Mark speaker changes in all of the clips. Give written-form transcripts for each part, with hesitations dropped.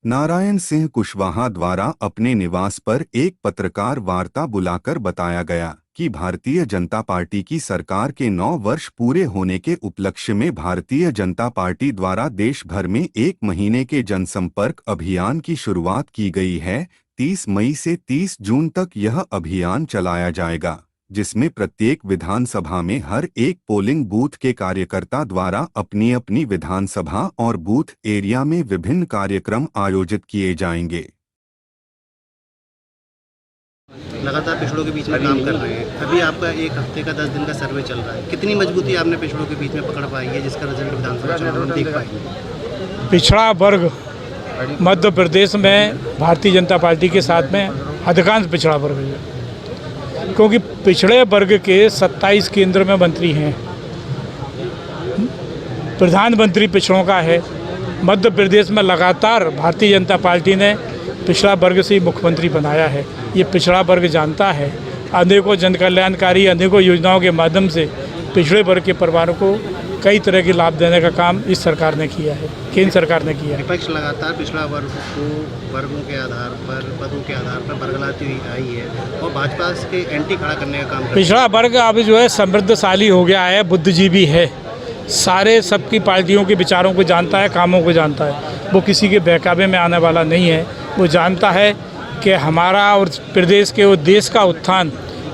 Speaker 1: नारायण सिंह कुशवाहा द्वारा अपने निवास पर एक पत्रकार वार्ता बुलाकर बताया गया कि भारतीय जनता पार्टी की सरकार के 9 वर्ष पूरे होने के उपलक्ष्य में भारतीय जनता पार्टी द्वारा देश भर में 1 महीने के जनसंपर्क अभियान की शुरुआत की गई है। 30 मई से 30 जून तक यह अभियान चलाया जाएगा, जिसमें प्रत्येक विधानसभा में हर एक पोलिंग बूथ के कार्यकर्ता द्वारा अपनी अपनी विधानसभा और बूथ एरिया में विभिन्न कार्यक्रम आयोजित किए जाएंगे।
Speaker 2: लगातार पिछड़ों के बीच में काम कर रहे हैं। अभी आपका 1 हफ्ते का 10 दिन का सर्वे चल रहा है। कितनी मजबूती आपने पिछड़ों के बीच में पकड़ पाई है, जिसका रिजल्ट विधानसभा चुनाव में देख पाएंगे?
Speaker 3: पिछड़ा वर्ग मध्य प्रदेश में भारतीय जनता पार्टी के साथ में अधिकांश पिछड़ा वर्ग है, क्योंकि पिछड़े वर्ग के 27 केंद्र में मंत्री हैं। प्रधानमंत्री पिछड़ों का है। मध्य प्रदेश में लगातार भारतीय जनता पार्टी ने पिछड़ा वर्ग से मुख्यमंत्री बनाया है। ये पिछड़ा वर्ग जानता है। अनेकों जन कल्याणकारी अनेकों योजनाओं के माध्यम से पिछड़े वर्ग के परिवारों को कई तरह के लाभ देने का काम इस सरकार ने किया है, केंद्र सरकार ने किया है।
Speaker 2: विपक्ष लगातार पिछड़ा वर्ग को वर्गों के आधार पर, पदों के आधार पर बरगलाती हुई आई है और भाजपा के एंटी खड़ा करने का काम।
Speaker 3: पिछड़ा वर्ग अब जो है समृद्धशाली हो गया है, बुद्धिजीवी है, सारे सबकी पार्टियों के विचारों को जानता है, कामों को जानता है। वो किसी के बहकावे में आने वाला नहीं है। वो जानता है कि हमारा और प्रदेश के और देश का उत्थान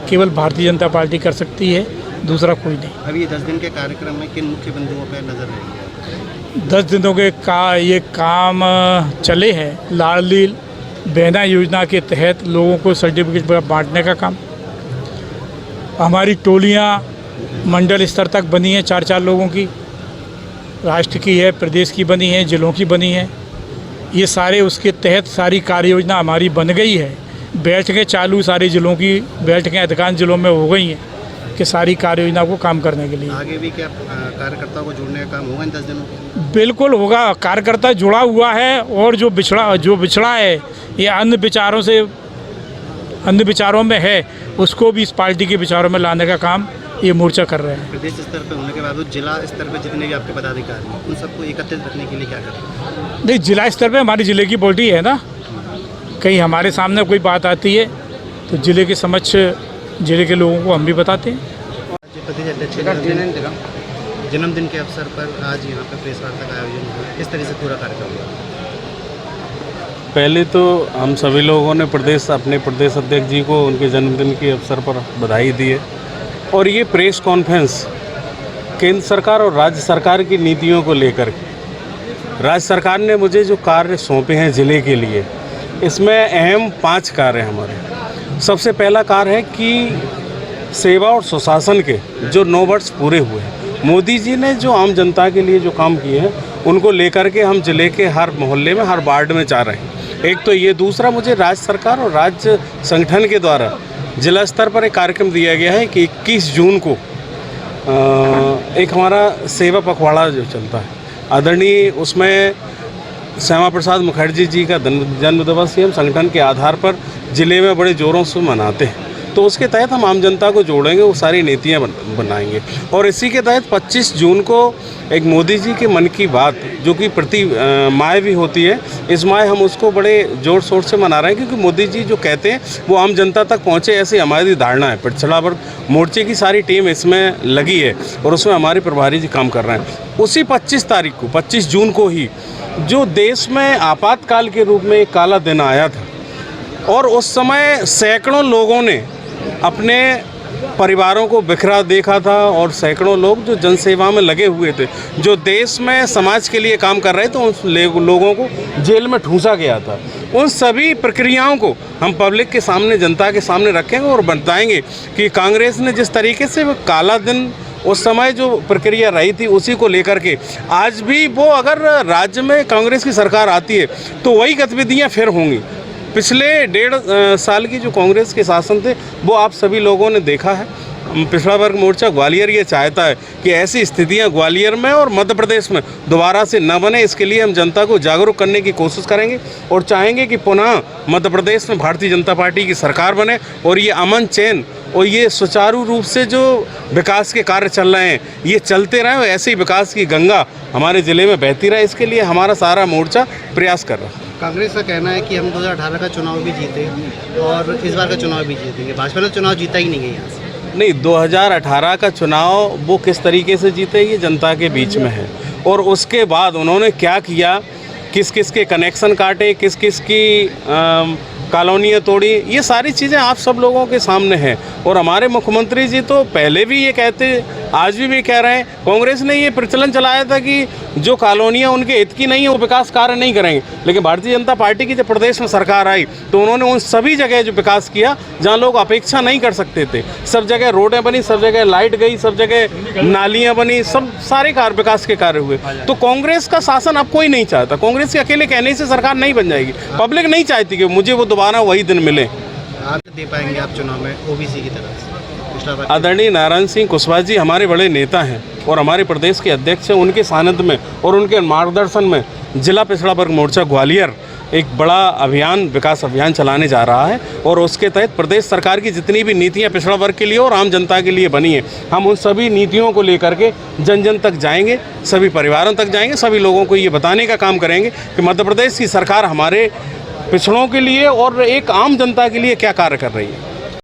Speaker 3: केवल भारतीय जनता पार्टी कर सकती है, दूसरा कोई नहीं।
Speaker 2: अभी ये 10 दिन के कार्यक्रम में किन मुख्य बिंदुओं पर नजर रहेगी?
Speaker 3: 10 दिनों के ये काम चले हैं। लाडली बहना योजना के तहत लोगों को सर्टिफिकेट बांटने का काम। हमारी टोलियां मंडल स्तर तक बनी हैं, 4-4 लोगों की, राष्ट्र की है, प्रदेश की बनी है, जिलों की बनी है। ये सारे उसके तहत सारी कार्य योजना हमारी बन गई है। बैठकें चालू सारे जिलों की बैठकें अधिकांश जिलों में हो गई हैं कि सारी कार्य योजना को काम करने के लिए।
Speaker 2: आगे भी क्या कार्यकर्ताओं को जोड़ने का काम होगा इन 10 दिनों में?
Speaker 3: बिल्कुल होगा। कार्यकर्ता जुड़ा हुआ है और जो बिछड़ा है ये अन्य विचारों में है, उसको भी इस पार्टी के विचारों में लाने का काम ये मोर्चा कर रहे हैं।
Speaker 2: प्रदेश स्तर पर होने के बावजूद जिला स्तर पर जितने भी आपके पदाधिकारी हैं उन सबको एकत्रित रखने के लिए क्या करें?
Speaker 3: नहीं, जिला स्तर पे हमारे ज़िले की पार्टी है ना, कहीं हमारे सामने कोई बात आती है तो ज़िले के समक्ष ज़िले के लोगों को हम भी बताते हैं।
Speaker 2: प्रदेश अध्यक्ष जन्मदिन के अवसर पर आज यहाँ पर प्रेस वार्ता का आयोजन हुआ। किस तरह से पूरा कार्यक्रम हुआ?
Speaker 4: पहले तो हम सभी लोगों ने अपने प्रदेश अध्यक्ष जी को उनके जन्मदिन के अवसर पर बधाई दी है। और ये प्रेस कॉन्फ्रेंस केंद्र सरकार और राज्य सरकार की नीतियों को लेकर के, राज्य सरकार ने मुझे जो कार्य सौंपे हैं ज़िले के लिए, इसमें अहम 5 कार्य हैं हमारे। सबसे पहला कार्य है कि सेवा और सुशासन के जो 9 वर्ष पूरे हुए हैं, मोदी जी ने जो आम जनता के लिए जो काम किए हैं उनको लेकर के हम ज़िले के हर मोहल्ले में, हर वार्ड में जा रहे हैं। एक तो ये, दूसरा मुझे राज्य सरकार और राज्य संगठन के द्वारा जिला स्तर पर एक कार्यक्रम दिया गया है कि 21 जून को एक हमारा सेवा पखवाड़ा जो चलता है, आदरणीय उसमें श्यामा प्रसाद मुखर्जी जी का जन्म दिवस हम संगठन के आधार पर ज़िले में बड़े ज़ोरों से मनाते हैं। तो उसके तहत हम आम जनता को जोड़ेंगे, वो सारी नीतियाँ बनाएंगे। और इसी के तहत 25 जून को एक मोदी जी के मन की बात, जो कि प्रति माह भी होती है, इस माह हम उसको बड़े जोर शोर से मना रहे हैं, क्योंकि मोदी जी जो कहते हैं वो आम जनता तक पहुँचे, ऐसी हमारी धारणा है। पिछड़ा वर्ग मोर्चे की सारी टीम इसमें लगी है और उसमें हमारे प्रभारी जी काम कर रहे हैं। उसी 25 तारीख को, 25 जून को ही जो देश में आपातकाल के रूप में एक काला दिन आया था और उस समय सैकड़ों लोगों ने अपने परिवारों को बिखरा देखा था और सैकड़ों लोग जो जनसेवा में लगे हुए थे, जो देश में समाज के लिए काम कर रहे थे, उन लोगों को जेल में ठूंसा गया था। उन सभी प्रक्रियाओं को हम पब्लिक के सामने, जनता के सामने रखेंगे और बताएंगे कि कांग्रेस ने जिस तरीके से वो काला दिन उस समय जो प्रक्रिया रही थी, उसी को लेकर के आज भी वो, अगर राज्य में कांग्रेस की सरकार आती है तो वही गतिविधियाँ फिर होंगी। पिछले 1.5 साल की जो कांग्रेस के शासन थे वो आप सभी लोगों ने देखा है। पिछड़ा वर्ग मोर्चा ग्वालियर ये चाहता है कि ऐसी स्थितियां ग्वालियर में और मध्य प्रदेश में दोबारा से न बने। इसके लिए हम जनता को जागरूक करने की कोशिश करेंगे और चाहेंगे कि पुनः मध्य प्रदेश में भारतीय जनता पार्टी की सरकार बने और ये अमन चैन और ये सुचारू रूप से जो विकास के कार्य चल रहे हैं ये चलते रहें और ऐसे ही विकास की गंगा हमारे ज़िले में बहती रहे। इसके लिए हमारा सारा मोर्चा प्रयास कर रहा है।
Speaker 2: कांग्रेस का कहना है कि हम 2018 का चुनाव भी जीते और इस बार का चुनाव भी जीतेंगे। भाजपा ने चुनाव जीता ही नहीं है यहाँ से।
Speaker 4: नहीं, 2018 का चुनाव वो किस तरीके से जीते ये जनता के बीच में है, और उसके बाद उन्होंने क्या किया, किस किस के कनेक्शन काटे, किस किस की कॉलोनियाँ तोड़ी, ये सारी चीज़ें आप सब लोगों के सामने हैं। और हमारे मुख्यमंत्री जी तो पहले भी ये कहते, आज भी कह रहे हैं, कांग्रेस ने ये प्रचलन चलाया था कि जो कॉलोनियाँ उनके हित की नहीं है वो विकास कार्य नहीं करेंगे। लेकिन भारतीय जनता पार्टी की जब प्रदेश में सरकार आई तो उन्होंने उन सभी जगह जो विकास किया जहाँ लोग अपेक्षा नहीं कर सकते थे, सब जगह रोडें बनी, सब जगह लाइट गई, सब जगह नालियाँ बनी, सब सारे कार्य विकास के कार्य हुए। तो कांग्रेस का शासन अब कोई नहीं चाहता। कांग्रेस के अकेले कहने से सरकार नहीं बन जाएगी। पब्लिक नहीं चाहती कि मुझे वो दोबारा वही दिन मिले।
Speaker 2: आप दे पाएंगे आप चुनाव में ओबीसी की तरफ से? पिछला बार
Speaker 4: आदरणीय नारायण सिंह कुशवाहा जी हमारे बड़े नेता हैं और हमारे प्रदेश के अध्यक्ष हैं। उनके सानिध्य में और उनके मार्गदर्शन में जिला पिछड़ा वर्ग मोर्चा ग्वालियर एक बड़ा अभियान, विकास अभियान चलाने जा रहा है, और उसके तहत प्रदेश सरकार की जितनी भी नीतियां पिछड़ा वर्ग के लिए और आम जनता के लिए बनी है, हम उन सभी नीतियों को लेकर के जन जन तक जाएंगे, सभी परिवारों तक जाएंगे, सभी लोगों को ये बताने का काम करेंगे कि मध्य प्रदेश की सरकार हमारे पिछड़ों के लिए और एक आम जनता के लिए क्या कार्य कर रही है।